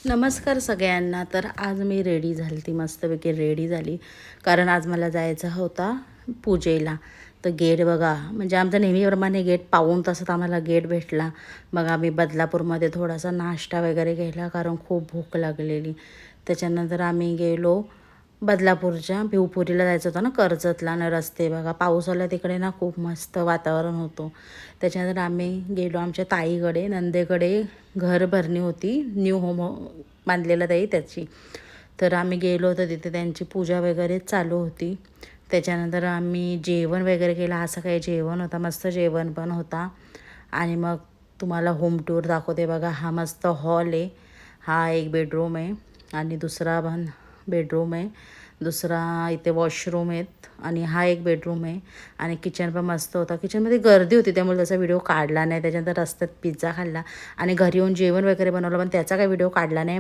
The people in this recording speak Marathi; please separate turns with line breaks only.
नमस्कार सगळ्यांना. तर आज मी रेडी झाली, ती मस्तपैकी रेडी झाली कारण आज मला जायचा होता पूजेला. तर गेट बघा, म्हणजे आमचा नेहमीप्रमाणे गेट पाऊण तासात आम्हाला गेट भेटला. मग आम्ही बदलापूरमध्ये थोडासा नाश्ता वगैरे केला कारण खूप भूक लागलेली. त्याच्यानंतर आम्ही गेलो बदलापूरच्या भिवपुरीला जायचं होतं ना, कर्जतला ना. रस्ते बघा, पाऊस आला तिकडे ना, खूप मस्त वातावरण होतं. त्याच्यानंतर आम्ही गेलो आमच्या ताईकडे, नंदेकडे घर भरणी होती, न्यू होम बांधलेलं ताई त्याची. तर आम्ही गेलो होतो तिथे, त्यांची पूजा वगैरे चालू होती. त्याच्यानंतर आम्ही जेवण वगैरे केलं. असं काही जेवण होता, मस्त जेवण पण होता. आणि मग तुम्हाला होम टूर दाखवते बघा. हा मस्त हॉल आहे, हा एक बेडरूम आहे आणि दुसरा पण बेडरूम आहे, दुसरा इथे वॉशरूम आहेत आणि हा एक बेडरूम आहे. आणि किचन पण मस्त होता. किचनमध्ये गर्दी होती त्यामुळे त्याचा व्हिडिओ काढला नाही. त्याच्यानंतर रस्त्यात पिझ्झा खाल्ला आणि घरी येऊन जेवण वगैरे बनवलं, पण त्याचा काही व्हिडिओ काढला नाही.